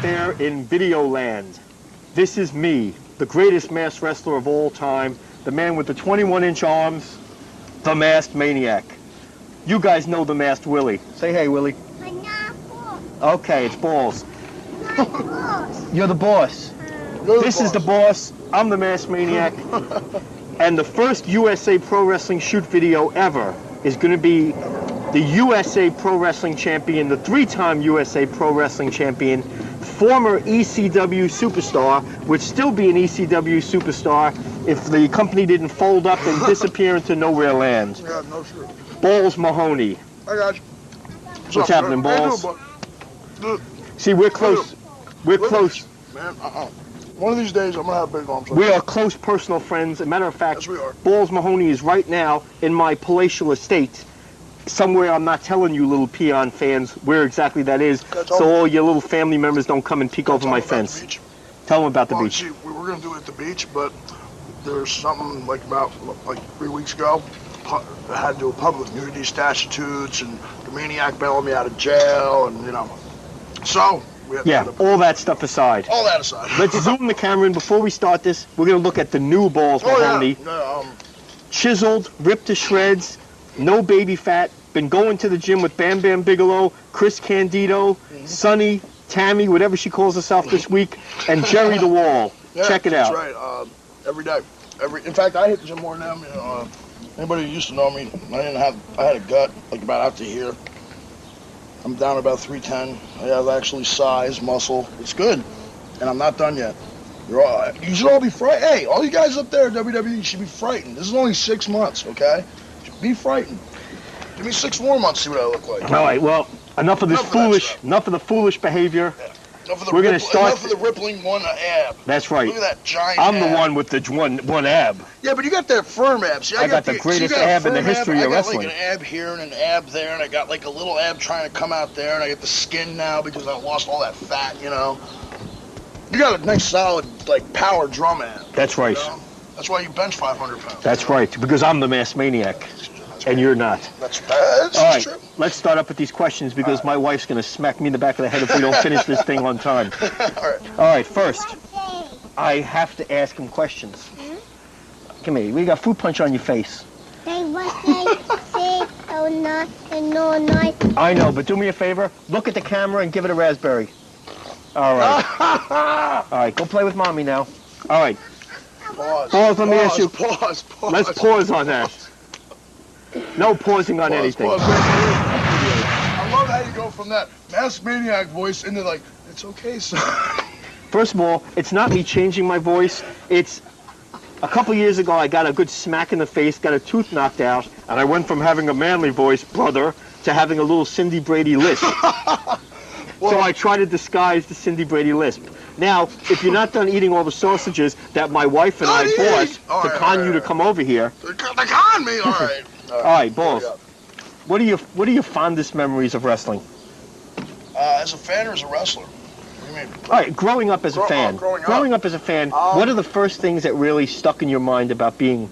there in Videoland. This is me, the greatest masked wrestler of all time, the man with the 21-inch arms, the Masked Maniac. You guys know the Masked Willie. Say hey, Willie. Okay, it's Balls. You're the boss. This is the boss. I'm the Masked Maniac. And the first USA Pro Wrestling shoot video ever is going to be the USA Pro Wrestling Champion, the 3-time USA Pro Wrestling Champion, former ECW superstar, would still be an ECW superstar if the company didn't fold up and disappear into nowhere land. Yeah, no shit. Balls Mahoney. I got you. What's happening, Balls? See, we're close. We're close. Man, one of these days, I'm going to have big arms. We are close personal friends. As a matter of fact, yes, we are. Balls Mahoney is right now in my palatial estate. Somewhere I'm not telling you little peon fans where exactly that is, so all your little family members don't come and peek over my fence. Tell them about the beach. See, we were going to do it at the beach, but there's something like 3 weeks ago. I had to do a public nudity statutes, and the Maniac bailed me out of jail, and so we had to all that stuff aside. All that aside. Let's zoom the camera in. Before we start this, we're going to look at the new Balls Mahoney. Chiseled, ripped to shreds, no baby fat, been going to the gym with Bam Bam Bigelow, Chris Candido, Sonny, Tammy, whatever she calls herself this week, and Jerry the Wall. Check it out. That's right. Every day. In fact, I hit the gym more than them. Anybody who used to know me, I had a gut like about out to here. I'm down about 310. I have actually size, muscle. It's good, and I'm not done yet. You should all be frightened. Hey, all you guys up there at WWE should be frightened. This is only 6 months, okay? Be frightened. Give me 6 more months, see what I look like. All right. Well, enough of the foolish behavior. We're going to start. Enough of the rippling one ab. That's right. Look at that giant I'm ab. the one with the one ab. Yeah, but you got that firm ab. See, I got the greatest ab in the history of wrestling. I got like an ab here and an ab there, and I got like a little ab trying to come out there, and I get the skin now because I lost all that fat, You got a nice solid, like, power drum ab. That's right. That's why you bench 500 pounds. That's right, because I'm the Masked Maniac. And you're not. That's all right, true. Let's start up with these questions because my wife's going to smack me in the back of the head if we don't finish this thing on time. All right, first, I have to ask him questions. Come here, we got food punch on your face. I know, but do me a favor. Look at the camera and give it a raspberry. All right. All right, go play with mommy now. All right. Pause, let me ask you. Pause. Let's pause on that. No pausing on anything. I love how you go from that Masked Maniac voice into like, it's okay, son. First of all, it's not me changing my voice. It's a couple years ago I got a good smack in the face, got a tooth knocked out, and I went from having a manly voice, brother, to having a little Cindy Brady lisp. So I try to disguise the Cindy Brady lisp. Now, if you're not done eating all the sausages that my wife and I bought to con you to come over here. They con me, all right. All right, Balls. What are your fondest memories of wrestling? As a fan or as a wrestler? What do you mean? All right, growing up as a fan. Growing up as a fan, what are the first things that really stuck in your mind about being,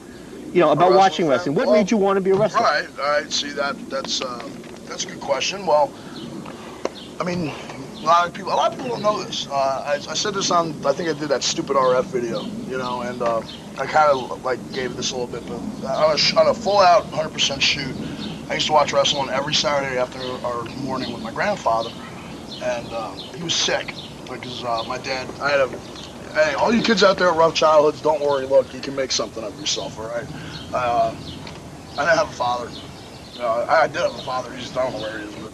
about watching wrestling? What made you want to be a wrestler? All right. See, that's a good question. Well, I mean, a lot of people don't know this. I said this on, I think I did that stupid RF video, and I kind of gave this a little bit, but on a full-out 100% shoot, I used to watch wrestling every Saturday after our morning with my grandfather, and he was sick because my dad. Hey, all you kids out there with rough childhoods, don't worry. Look, you can make something of yourself, all right? I didn't have a father. I did have a father. I don't know where he is, but.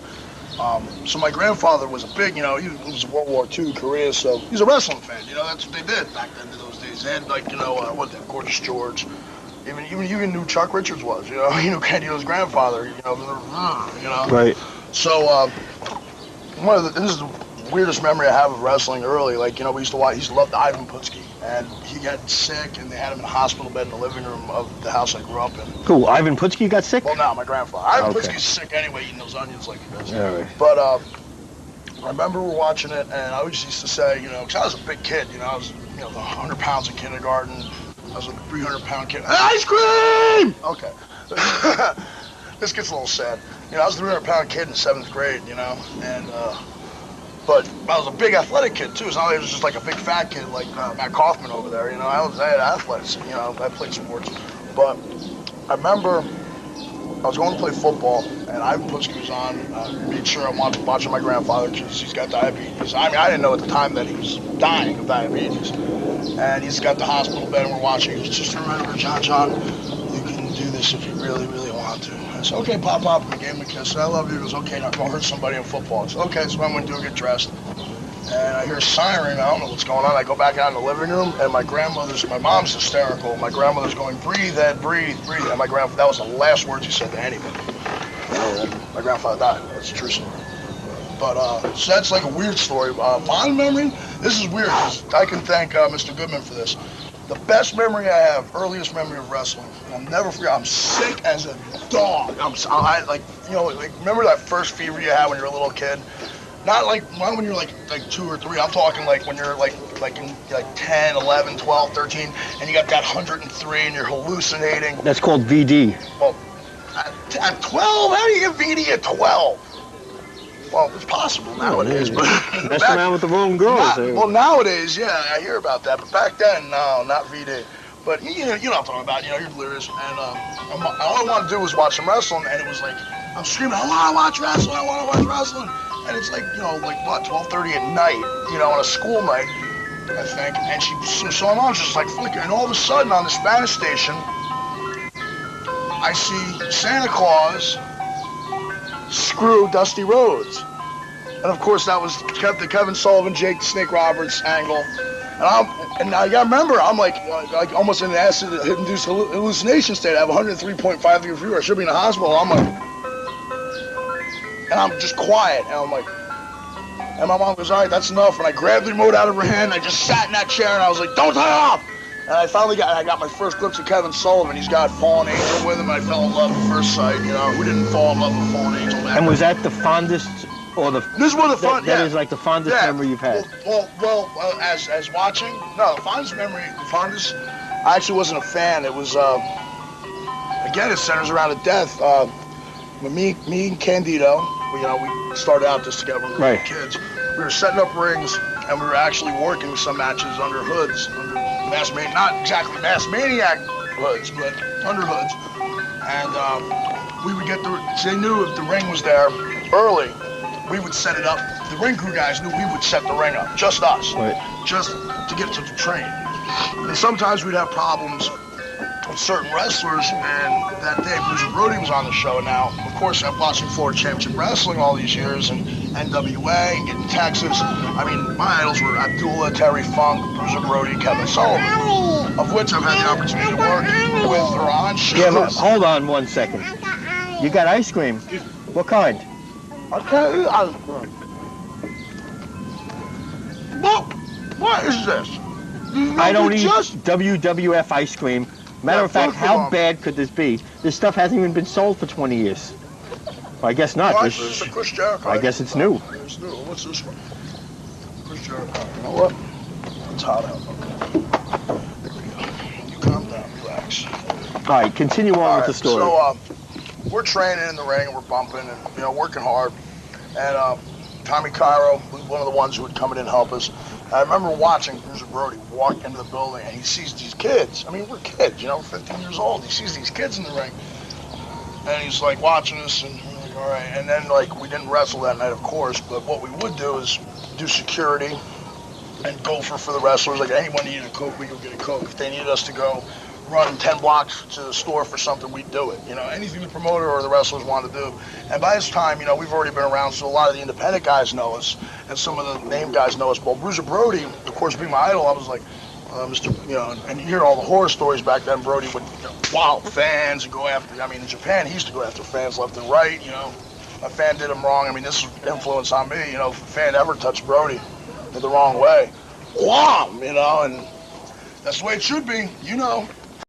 So my grandfather was a big, he was World War II, Korea, so he's a wrestling fan. That's what they did back then in those days. They had Gorgeous George. Even knew Chuck Richards was. He knew Candido's grandfather. Right. So this is the weirdest memory I have of wrestling early. We used to love Ivan Putski, and he got sick, and they had him in a hospital bed in the living room of the house I grew up in. Cool. Ivan Putski got sick? Well, no, my grandfather. Ivan Putski's sick anyway, eating those onions like he does. Yeah, right. But I remember we're watching it, and I always used to say, because I was a big kid, I was, 100 pounds in kindergarten. I was a 300-pound kid. Ice cream! Okay. This gets a little sad. I was a 300-pound kid in 7th grade, and But I was a big athletic kid too. It's not like I was just like a big fat kid like Matt Kaufman over there. You know, I had athletics. You know, I played sports. But I remember I was going to play football, and Ivan Putski was on. Made sure I'm watching my grandfather because he's got diabetes. I mean, I didn't know at the time that he was dying of diabetes. And he's got the hospital bed, and we're watching. He was just turning right over, John, you can do this if you really, really want to. I said, okay, Pop. And I gave him a kiss. I love you. He goes, okay, now go hurt somebody in football. I said, okay, so I'm going to do get dressed. And I hear a siren. I don't know what's going on. I go back out in the living room, and my mom's hysterical. My grandmother's going, breathe, Ed, breathe. And that was the last words he said to anybody. My grandfather died. That's a true story. But, so that's like a weird story. Fond memory? This is weird, because I can thank Mr. Goodman for this. The best memory I have, earliest memory of wrestling, and I'll never forget, I'm sick as a dog. Remember that first fever you had when you were a little kid? Not when you're like 2 or 3. I'm talking like when you're like 10, 11, 12, 13, and you got that 103 and you're hallucinating. That's called VD. Well, at 12, how do you get VD at 12? Well, it's possible nowadays, but messing around with the wrong girls. Well, nowadays, yeah, I hear about that, but back then, no, not VD. But you know what I'm talking about. You know, you're delirious, and all I wanted to do was watch some wrestling, and it was like I'm screaming, I want to watch wrestling, and it's like 12:30 at night, on a school night, I think, and so my mom's just like flickering, and all of a sudden on the Spanish station, I see Santa Claus screw Dusty Rhodes. And of course that was the Kevin Sullivan, Jake the Snake Roberts angle. And I gotta remember, I'm like almost in an acid-induced hallucination state. I have 103.5 degree fever. I should be in the hospital. I'm like, and I'm just quiet. And I'm like, and my mom goes, all right, that's enough. And I grabbed the remote out of her hand. And I just sat in that chair and I was like, don't turn it off. And I finally got my first glimpse of Kevin Sullivan. He's got Fallen Angel with him. And I fell in love at first sight. Who didn't fall in love with Fallen Angel? And was that the fondest, or the? This was the fun. That is like the fondest memory you've had. Well, as watching, no, the fondest memory, I actually wasn't a fan. It was, again, it centers around a death. Me and Candido, we started out just together when we were kids. We were setting up rings, and we were actually working some matches under hoods, not exactly Mass Maniac hoods, but under hoods. And we would get they knew if the ring was there early, we would set it up. The ring crew guys knew we would set the ring up, just us, just to get to the train. And sometimes we'd have problems with certain wrestlers, and that day Bruiser Brody was on the show. Now, of course, I'm watching Florida Championship Wrestling all these years, and NWA, and getting Texas. I mean, my idols were Abdullah, Terry Funk, Bruiser Brody, Kevin Sullivan, of which I've had the opportunity to work with or on shows. Yeah, hold on 1 second. You got ice cream. What kind? I can't eat ice cream. What is this? I don't eat WWF ice cream. Matter of fact, how bad could this be? This stuff hasn't even been sold for 20 years. Well, I guess not. This is a Chris Jericho. I guess it's new. It's new. What's this one? Chris Jericho. You know what? It's hot out. Okay. You calm down, relax. All right, continue on with the story. So, we're training in the ring and we're bumping and working hard. And Tommy Cairo was one of the ones who would come in and help us. I remember watching Bruiser Brody walk into the building, and he sees these kids. I mean, we're kids, 15 years old. He sees these kids in the ring, and he's like watching us, and we're like, all right. And then we didn't wrestle that night, of course, but what we would do is do security and go for the wrestlers. Like anyone needed a Coke, we would get a Coke. If they needed us to go run 10 blocks to the store for something, we'd do it. Anything the promoter or the wrestlers wanted to do. And by this time, we've already been around, so a lot of the independent guys know us, and some of the name guys know us. Well, Bruiser Brody, of course, being my idol, I was like, and you hear all the horror stories back then. Brody would wow fans and go after. I mean, in Japan, he used to go after fans left and right. A fan did him wrong. I mean, this is influence on me. If a fan ever touched Brody in the wrong way, wham, and that's the way it should be.